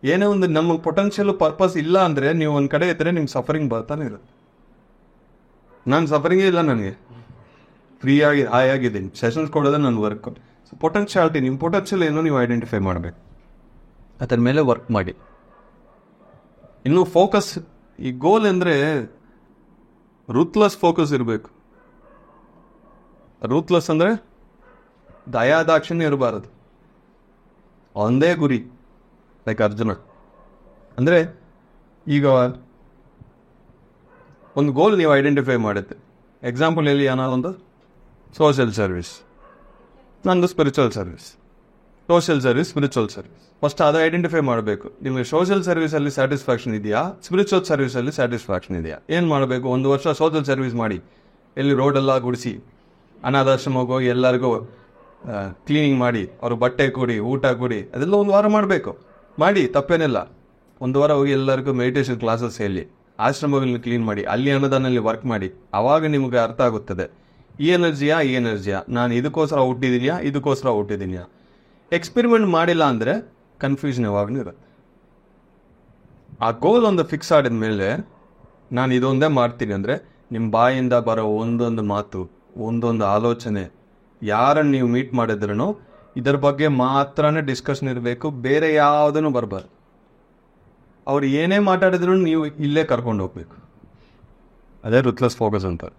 ಏನೇ ಒಂದು ನಮ್ಮ ಪೊಟೆನ್ಷಿಯಲ್ ಪರ್ಪಸ್ ಇಲ್ಲ ಅಂದರೆ ನೀವು ಒಂದು ಕಡೆ ಇದ್ದರೆ ನಿಮ್ಗೆ ಸಫರಿಂಗ್ ಬರ್ತಾನೆ ಇರುತ್ತೆ. ನಾನು ಸಫರಿಂಗೇ ಇಲ್ಲ, ನನಗೆ ಫ್ರೀಯಾಗಿ ಹಾಯಾಗಿದ್ದೀನಿ. ಸೆಷನ್ಸ್ ಕೊಡೋದೇ ನನ್ನ ವರ್ಕ್. ಸೊ ಪೊಟೆನ್ಷಿಯಾಲಿಟಿ, ನಿಮ್ಮ ಪೊಟೆನ್ಷಿಯಲ್ ಏನೋ ನೀವು ಐಡೆಂಟಿಫೈ ಮಾಡಬೇಕು, ಅದರ ಮೇಲೆ ವರ್ಕ್ ಮಾಡಿ. ಇನ್ನು ಫೋಕಸ್, ಈ ಗೋಲ್ ಅಂದರೆ ರೂತ್ಲೆಸ್ ಫೋಕಸ್ ಇರಬೇಕು. ರೂತ್ಲೆಸ್ ಅಂದರೆ ದಯಾದಾಕ್ಷಿಣ್ಯ ಇರಬಾರದು, ಒಂದೇ ಗುರಿ. ಲೈಕ್ ಅರ್ಜುನ ಅಂದರೆ, ಈಗ ಒಂದು ಗೋಲ್ ನೀವು ಐಡೆಂಟಿಫೈ ಮಾಡುತ್ತೆ. ಎಕ್ಸಾಂಪಲ್ ಹೇಳಿ, ಒಂದು ಸೋಷಿಯಲ್ ಸರ್ವಿಸ್, ನಂದು spiritual service. Social service, spiritual service, first ಅದು ಐಡೆಂಟಿಫೈ ಮಾಡಬೇಕು. ನಿಮಗೆ ಸೋಷಿಯಲ್ ಸರ್ವಿಸಲ್ಲಿ ಸ್ಯಾಟಿಸ್ಫ್ಯಾಕ್ಷನ್ ಇದೆಯಾ, ಸ್ಪಿರಿಚುವಲ್ ಸರ್ವಿಸಲ್ಲಿ ಸ್ಯಾಟಿಸ್ಫ್ಯಾಕ್ಷನ್ ಇದೆಯಾ? ಏನು ಮಾಡಬೇಕು? 1 ವರ್ಷ ಸೋಷಿಯಲ್ ಸರ್ವಿಸ್ ಮಾಡಿ, ಎಲ್ಲಿ ರೋಡೆಲ್ಲ ಗುಡಿಸಿ, ಅನಾಥಾಶ್ರಮಕ್ಕೆ ಹೋಗಿ ಎಲ್ಲರಿಗೂ ಕ್ಲೀನಿಂಗ್ ಮಾಡಿ, ಅವರು ಬಟ್ಟೆ ಕೊಡಿ, ಊಟ ಕೊಡಿ, ಅದೆಲ್ಲ 1 ವಾರ ಮಾಡಬೇಕು. ಮಾಡಿ, ತಪ್ಪೇನಿಲ್ಲ. 1 ವಾರ ಹೋಗಿ ಎಲ್ಲರಿಗೂ ಮೆಡಿಟೇಷನ್ ಕ್ಲಾಸಸ್ ಹೇಳಿ, ಆಶ್ರಮಗಳನ್ನ ಕ್ಲೀನ್ ಮಾಡಿ, ಅಲ್ಲಿ ಅನ್ನೋದನ್ನಲ್ಲಿ ವರ್ಕ್ ಮಾಡಿ. ಆವಾಗ ನಿಮಗೆ ಅರ್ಥ ಆಗುತ್ತದೆ, ಈ ಎನರ್ಜಿಯಾ ನಾನು ಇದಕ್ಕೋಸ್ಕರ ಹುಟ್ಟಿದೀನಿಯಾ. ಎಕ್ಸ್ಪೆರಿಮೆಂಟ್ ಮಾಡಿಲ್ಲ ಅಂದರೆ ಕನ್ಫ್ಯೂಷನ್ ಯಾವಾಗಲೂ ಇರುತ್ತೆ. ಆ ಗೋಲ್ ಒಂದು ಫಿಕ್ಸ್ ಆಡಿದ ಮೇಲೆ ನಾನು ಇದೊಂದೇ ಮಾಡ್ತೀನಿ ಅಂದರೆ, ನಿಮ್ಮ ಬಾಯಿಂದ ಬರೋ ಒಂದೊಂದು ಮಾತು, ಒಂದೊಂದು ಆಲೋಚನೆ, ಯಾರನ್ನು ನೀವು ಮೀಟ್ ಮಾಡಿದ್ರೂ ಇದರ ಬಗ್ಗೆ ಮಾತ್ರನೇ ಡಿಸ್ಕಷನ್ ಇರಬೇಕು, ಬೇರೆ ಯಾವುದನ್ನು ಬರಬಾರ್ದು. ಅವ್ರು ಏನೇ ಮಾತಾಡಿದ್ರು ನೀವು ಇಲ್ಲೇ ಕರ್ಕೊಂಡು ಹೋಗ್ಬೇಕು. ಅದೇ ರೂತ್ಲೆಸ್ ಫೋಕಸ್ ಅಂತಾರೆ.